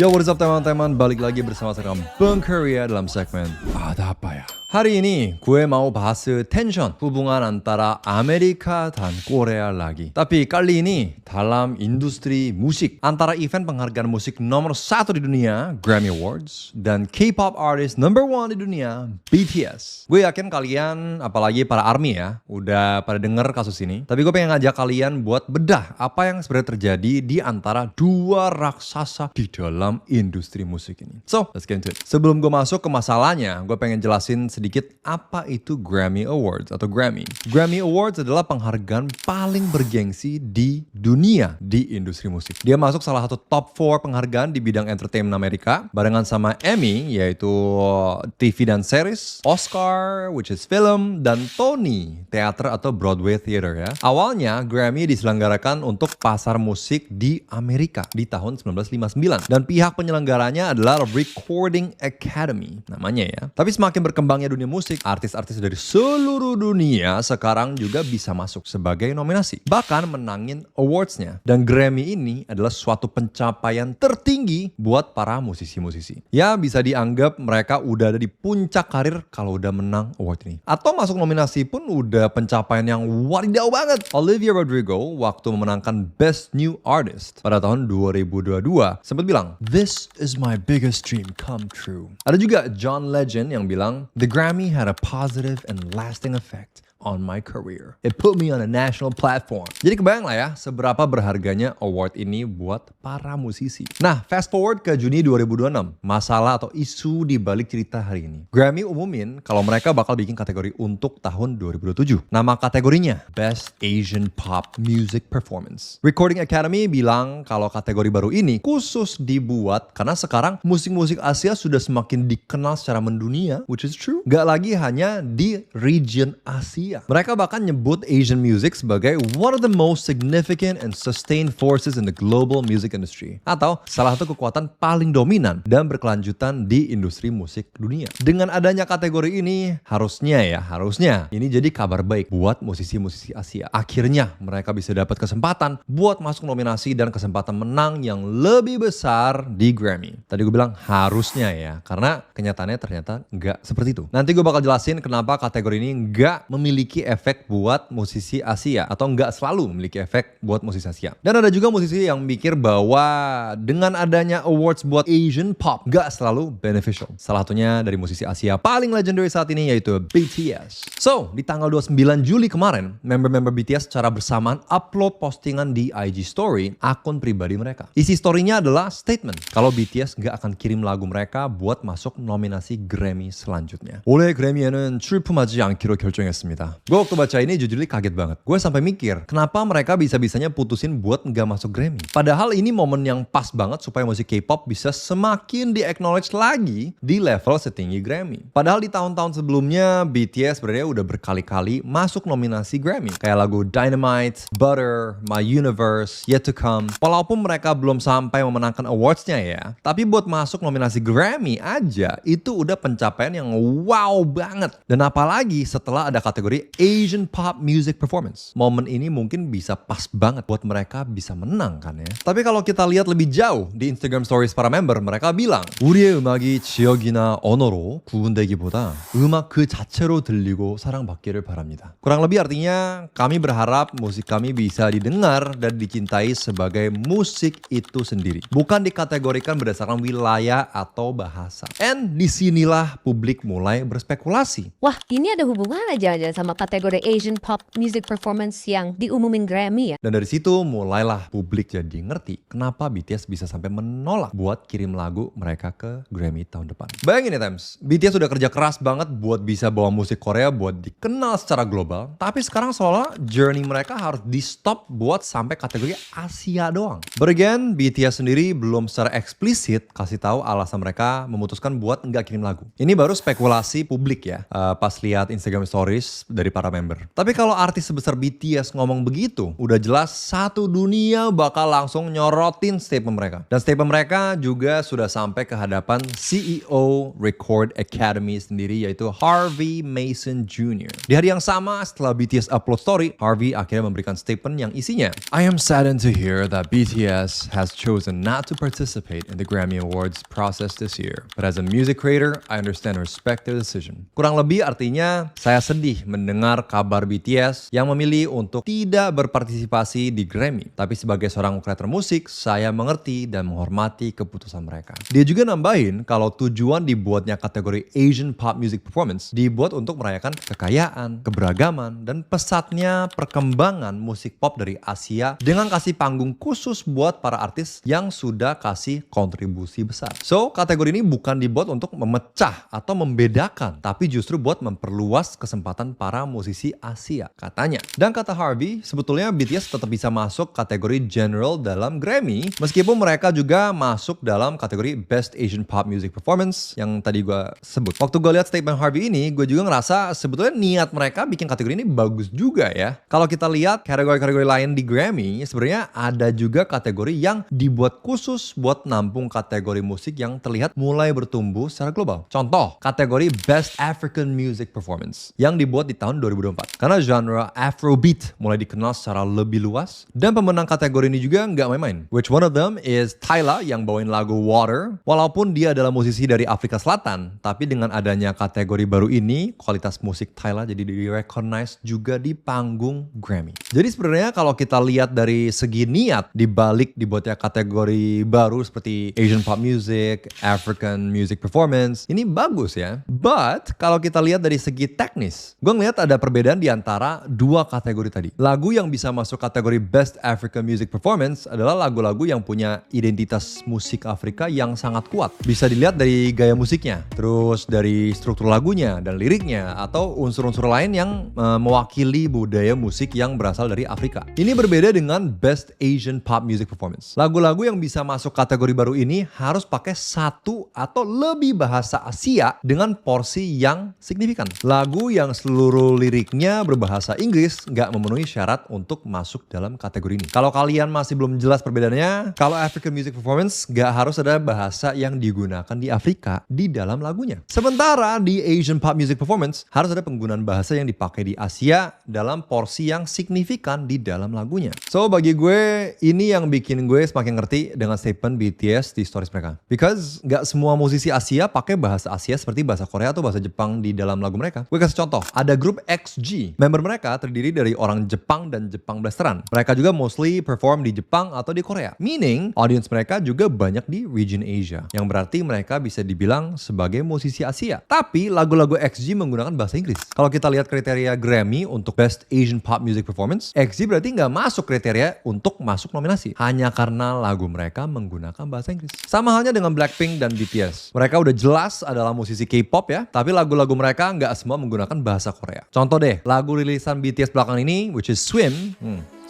Yo, what is up teman-teman? Balik lagi bersama saya Bang Korea dalam segmen Ada Apa Ya? Hari ini gue mau bahas tension hubungan antara Amerika dan Korea lagi. Tapi kali ini dalam industri musik antara event penghargaan musik nomor 1 di dunia, Grammy Awards, dan K-pop artist number 1 di dunia, BTS. Gue yakin kalian, apalagi para ARMY ya, udah pada denger kasus ini. Tapi gue pengen ngajak kalian buat bedah apa yang sebenarnya terjadi di antara dua raksasa di dalam industri musik ini. So, let's get into it. Sebelum gue masuk ke masalahnya, gue pengen jelasin sedikit apa itu Grammy Awards atau Grammy. Grammy Awards adalah penghargaan paling bergengsi di dunia di industri musik. Dia masuk salah satu top 4 penghargaan di bidang entertainment Amerika, barengan sama Emmy, yaitu TV dan series, Oscar, which is film, dan Tony, teater atau Broadway theater ya. Awalnya Grammy diselenggarakan untuk pasar musik di Amerika di tahun 1959 dan pihak penyelenggaranya adalah Recording Academy namanya ya. Tapi semakin berkembangnya dunia musik, artis-artis dari seluruh dunia sekarang juga bisa masuk sebagai nominasi, bahkan menangin awards-nya. Dan Grammy ini adalah suatu pencapaian tertinggi buat para musisi-musisi. Ya bisa dianggap mereka udah ada di puncak karir kalau udah menang award ini. Atau masuk nominasi pun udah pencapaian yang wadidaw banget. Olivia Rodrigo waktu memenangkan Best New Artist pada tahun 2022 sempat bilang, "This is my biggest dream come true." Ada juga John Legend yang bilang, "The Grammy had a positive and lasting effect on my career. It put me on a national platform." Jadi kebayang lah ya seberapa berharganya award ini buat para musisi. Nah, fast forward ke Juni 2026, masalah atau isu di balik cerita hari ini. Grammy umumin kalau mereka bakal bikin kategori untuk tahun 2027. Nama kategorinya Best Asian Pop Music Performance. Recording Academy bilang kalau kategori baru ini khusus dibuat karena sekarang musik-musik Asia sudah semakin dikenal secara mendunia, which is true. Gak lagi hanya di region Asia. Mereka bahkan nyebut Asian music sebagai one of the most significant and sustained forces in the global music industry, atau salah satu kekuatan paling dominan dan berkelanjutan di industri musik dunia. Dengan adanya kategori ini, harusnya ini jadi kabar baik buat musisi-musisi Asia. Akhirnya mereka bisa dapat kesempatan buat masuk nominasi dan kesempatan menang yang lebih besar di Grammy. Tadi gue bilang harusnya ya, karena kenyataannya ternyata nggak seperti itu. Nanti gue bakal jelasin kenapa kategori ini nggak memiliki efek buat musisi Asia atau nggak selalu memiliki efek buat musisi Asia. Dan ada juga musisi yang mikir bahwa dengan adanya awards buat Asian pop nggak selalu beneficial. Salah satunya dari musisi Asia paling legendary saat ini yaitu BTS. So, di tanggal 29 Juli kemarin, member-member BTS secara bersamaan upload postingan di IG Story akun pribadi mereka. Isi story-nya adalah statement kalau BTS nggak akan kirim lagu mereka buat masuk nominasi Grammy selanjutnya. 올해 그래미에는 출품하지 않기로 결정했습니다. Gue waktu baca ini jujur kaget banget. Gue sampai mikir, kenapa mereka bisa-bisanya putusin buat nggak masuk Grammy? Padahal ini momen yang pas banget supaya musik K-pop bisa semakin di-acknowledge lagi di level setinggi Grammy. Padahal di tahun-tahun sebelumnya, BTS sebenarnya udah berkali-kali masuk nominasi Grammy. Kayak lagu Dynamite, Butter, My Universe, Yet to Come. Walaupun mereka belum sampai memenangkan awards-nya ya, tapi buat masuk nominasi Grammy aja, itu udah pencapaian yang wow banget. Dan apalagi setelah ada kategori Asian Pop Music Performance. Momen ini mungkin bisa pas banget buat mereka bisa menang kan ya. Tapi kalau kita lihat lebih jauh di Instagram Stories para member, mereka bilang 우리의 음악이 지역이나 언어로 구분되기보다 음악 그 자체로 들리고 사랑받기를 바랍니다. Kurang lebih artinya kami berharap musik kami bisa didengar dan dicintai sebagai musik itu sendiri, bukan dikategorikan berdasarkan wilayah atau bahasa. And disinilah publik mulai berspekulasi. Wah, ini ada hubungannya jangan-jangan sama kategori Asian Pop Music Performance yang diumumin Grammy ya? Dan dari situ mulailah publik jadi ngerti kenapa BTS bisa sampai menolak buat kirim lagu mereka ke Grammy tahun depan. Bayangin ya Tams, BTS udah kerja keras banget buat bisa bawa musik Korea buat dikenal secara global, tapi sekarang seolah journey mereka harus di stop buat sampai kategori Asia doang. But again, BTS sendiri belum secara eksplisit kasih tahu alasan mereka memutuskan buat nggak kirim lagu. Ini baru spekulasi publik ya. Pas lihat Instagram Stories dari para member. Tapi kalau artis sebesar BTS ngomong begitu, udah jelas satu dunia bakal langsung nyorotin statement mereka. Dan statement mereka juga sudah sampai ke hadapan CEO Record Academy sendiri, yaitu Harvey Mason Jr. Di hari yang sama setelah BTS upload story, Harvey akhirnya memberikan statement yang isinya, I am saddened to hear that BTS has chosen not to participate in the Grammy Awards process this year. But as a music creator, I understand and respect their decision. Kurang lebih artinya, saya sedih mendengar kabar BTS yang memilih untuk tidak berpartisipasi di Grammy. Tapi sebagai seorang kreator musik, saya mengerti dan menghormati keputusan mereka. Dia juga nambahin kalau tujuan dibuatnya kategori Asian Pop Music Performance dibuat untuk merayakan kekayaan, keberagaman, dan pesatnya perkembangan musik pop dari Asia dengan kasih panggung khusus buat para artis yang sudah kasih kontribusi besar. So, kategori ini bukan dibuat untuk memecah atau membedakan, tapi justru buat memperluas kesempatan para musisi Asia, katanya. Dan kata Harvey, sebetulnya BTS tetap bisa masuk kategori general dalam Grammy, meskipun mereka juga masuk dalam kategori Best Asian Pop Music Performance yang tadi gue sebut. Waktu gue lihat statement Harvey ini, gue juga ngerasa sebetulnya niat mereka bikin kategori ini bagus juga ya. Kalau kita lihat kategori-kategori lain di Grammy, sebenarnya ada juga kategori yang dibuat khusus buat nampung kategori musik yang terlihat mulai bertumbuh secara global. Contoh, kategori Best African Music Performance yang dibuat di tahun 2024. Karena genre Afrobeat mulai dikenal secara lebih luas, dan pemenang kategori ini juga nggak main-main. Which one of them is Tyla yang bawain lagu Water. Walaupun dia adalah musisi dari Afrika Selatan, tapi dengan adanya kategori baru ini, kualitas musik Tyla jadi di-recognize juga di panggung Grammy. Jadi sebenarnya kalau kita lihat dari segi niat di balik dibuatnya kategori baru seperti Asian Pop Music, African Music Performance, ini bagus ya. But kalau kita lihat dari segi teknis, gue ngeliat ada perbedaan di antara dua kategori tadi. Lagu yang bisa masuk kategori Best African Music Performance adalah lagu-lagu yang punya identitas musik Afrika yang sangat kuat. Bisa dilihat dari gaya musiknya, terus dari struktur lagunya dan liriknya, atau unsur-unsur lain yang mewakili budaya musik yang berasal dari Afrika. Ini berbeda dengan Best Asian Pop Music Performance. Lagu-lagu yang bisa masuk kategori baru ini harus pakai satu atau lebih bahasa Asia dengan porsi yang signifikan. Lagu yang seluruh liriknya berbahasa Inggris nggak memenuhi syarat untuk masuk dalam kategori ini. Kalau kalian masih belum jelas perbedaannya, kalau African Music Performance nggak harus ada bahasa yang digunakan di Afrika di dalam lagunya. Sementara di Asian Pop Music Performance harus ada penggunaan bahasa yang dipakai di Asia dalam porsi yang signifikan di dalam lagunya. So bagi gue, ini yang bikin gue semakin ngerti dengan statement BTS di stories mereka. Because nggak semua musisi Asia pakai bahasa Asia seperti bahasa Korea atau bahasa Jepang di dalam lagu mereka. Gue kasih contoh, ada grup XG. Member mereka terdiri dari orang Jepang dan Jepang blasteran. Mereka juga mostly perform di Jepang atau di Korea. Meaning, audience mereka juga banyak di region Asia. Yang berarti mereka bisa dibilang sebagai musisi Asia. Tapi lagu-lagu XG menggunakan bahasa Inggris. Kalau kita lihat kriteria Grammy untuk Best Asian Pop Music Performance, XG berarti nggak masuk kriteria untuk masuk nominasi. Hanya karena lagu mereka menggunakan bahasa Inggris. Sama halnya dengan Blackpink dan BTS. Mereka udah jelas adalah musisi K-pop ya, tapi lagu-lagu mereka nggak semua menggunakan bahasa Korea. Contoh deh, lagu rilisan BTS belakangan ini, which is Swim.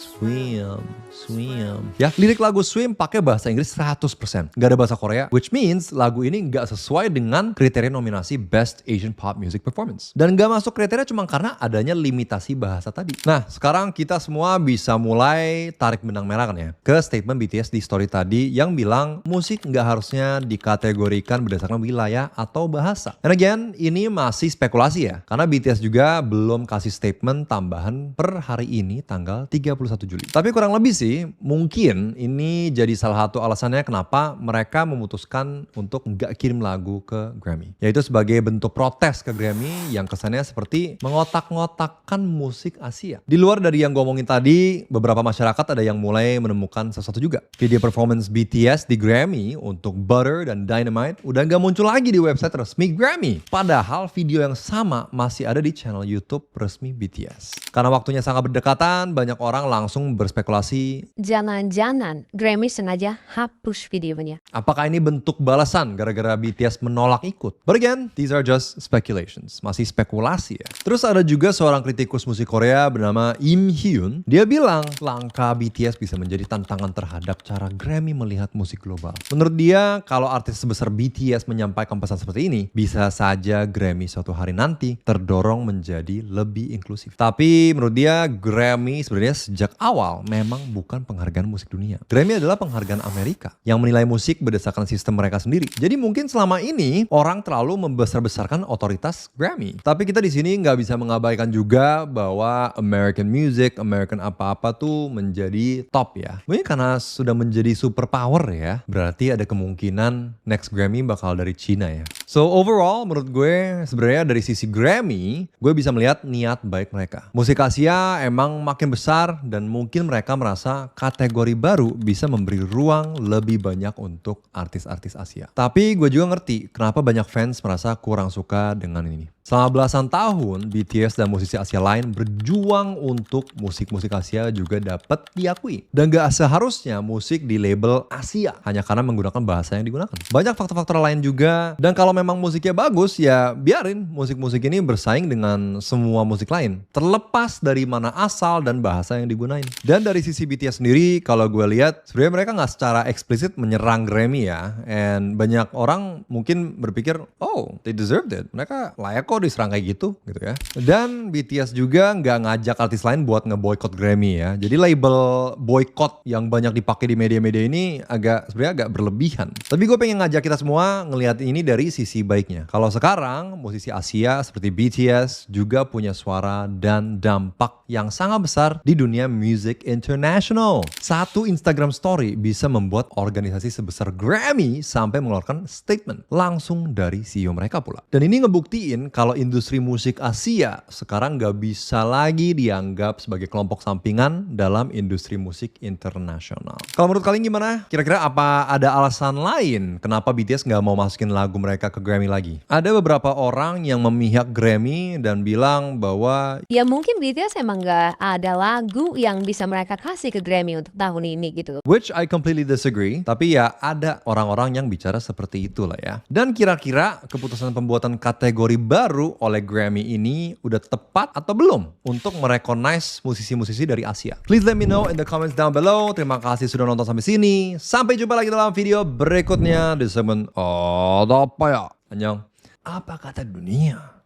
Swim. Ya, lirik lagu Swim pakai bahasa Inggris 100%. Gak ada bahasa Korea, which means lagu ini gak sesuai dengan kriteria nominasi Best Asian Pop Music Performance. Dan gak masuk kriteria cuma karena adanya limitasi bahasa tadi. Nah, sekarang kita semua bisa mulai tarik benang merah kan ya, ke statement BTS di story tadi yang bilang musik gak harusnya dikategorikan berdasarkan wilayah atau bahasa. And again, ini masih spekulasi ya, karena BTS juga belum kasih statement tambahan per hari ini tanggal 31 Juli. Tapi kurang lebih sih, mungkin ini jadi salah satu alasannya kenapa mereka memutuskan untuk nggak kirim lagu ke Grammy. Yaitu sebagai bentuk protes ke Grammy yang kesannya seperti mengotak-ngotakkan musik Asia. Di luar dari yang gue omongin tadi, beberapa masyarakat ada yang mulai menemukan sesuatu juga. Video performance BTS di Grammy untuk Butter dan Dynamite udah nggak muncul lagi di website resmi Grammy. Padahal video yang sama masih ada di channel YouTube resmi BTS. Karena waktunya sangat berdekatan, banyak orang langsung berspekulasi, Jangan-jangan Grammy sengaja hapus videonya. apakah ini bentuk balasan gara-gara BTS menolak ikut? But again, these are just speculations. Masih spekulasi ya. Terus ada juga seorang kritikus musik Korea bernama Im Hyun. Dia bilang langkah BTS bisa menjadi tantangan terhadap cara Grammy melihat musik global. Menurut dia, kalau artis sebesar BTS menyampaikan pesan seperti ini, bisa saja Grammy suatu hari nanti terdorong menjadi lebih inklusif. Tapi menurut dia, Grammy sebenarnya sejak awal memang bukan penghargaan musik dunia. Grammy adalah penghargaan Amerika yang menilai musik berdasarkan sistem mereka sendiri. Jadi mungkin selama ini orang terlalu membesar-besarkan otoritas Grammy. Tapi kita di sini nggak bisa mengabaikan juga bahwa American music, American apa-apa tuh menjadi top ya. Mungkin karena sudah menjadi superpower ya. Berarti ada kemungkinan next Grammy bakal dari Cina ya. So overall menurut gue sebenarnya dari sisi Grammy, gue bisa melihat niat baik mereka. Musik Asia emang makin besar dan mungkin mereka merasa kategori baru bisa memberi ruang lebih banyak untuk artis-artis Asia. Tapi gue juga ngerti kenapa banyak fans merasa kurang suka dengan ini. Selama belasan tahun, BTS dan musisi Asia lain berjuang untuk musik-musik Asia juga dapat diakui. Dan gak seharusnya musik di label Asia hanya karena menggunakan bahasa yang digunakan. Banyak faktor-faktor lain juga. Dan kalau memang musiknya bagus, ya biarin musik-musik ini bersaing dengan semua musik lain. Terlepas dari mana asal dan bahasa yang digunain. Dan dari sisi BTS sendiri, kalau gue lihat, sebenarnya mereka gak secara eksplisit menyerang Grammy ya. And banyak orang mungkin berpikir, oh, they deserved it. Mereka layak kok diserang kayak gitu ya. Dan BTS juga nggak ngajak artis lain buat ngeboikot Grammy ya. Jadi label boykot yang banyak dipakai di media-media ini sebenarnya agak berlebihan. Tapi gue pengen ngajak kita semua ngelihat ini dari sisi baiknya. Kalau sekarang musisi Asia seperti BTS juga punya suara dan dampak yang sangat besar di dunia music international. Satu Instagram story bisa membuat organisasi sebesar Grammy sampai mengeluarkan statement langsung dari CEO mereka pula. Dan ini ngebuktiin kalau industri musik Asia sekarang gak bisa lagi dianggap sebagai kelompok sampingan dalam industri musik internasional. Kalau menurut kalian gimana? Kira-kira apa ada alasan lain kenapa BTS gak mau masukin lagu mereka ke Grammy lagi? Ada beberapa orang yang memihak Grammy dan bilang bahwa Ya mungkin BTS emang gak ada lagu yang bisa mereka kasih ke Grammy untuk tahun ini gitu. which I completely disagree. Tapi ya ada orang-orang yang bicara seperti itulah ya. Dan kira-kira keputusan pembuatan kategori baru oleh Grammy ini udah tepat atau belum untuk merecognize musisi-musisi dari Asia? Please let me know in the comments down below. Terima kasih sudah nonton sampai sini. Sampai jumpa lagi dalam video berikutnya di segmen Ada Apa Ya? Annyeong. Apa kata dunia?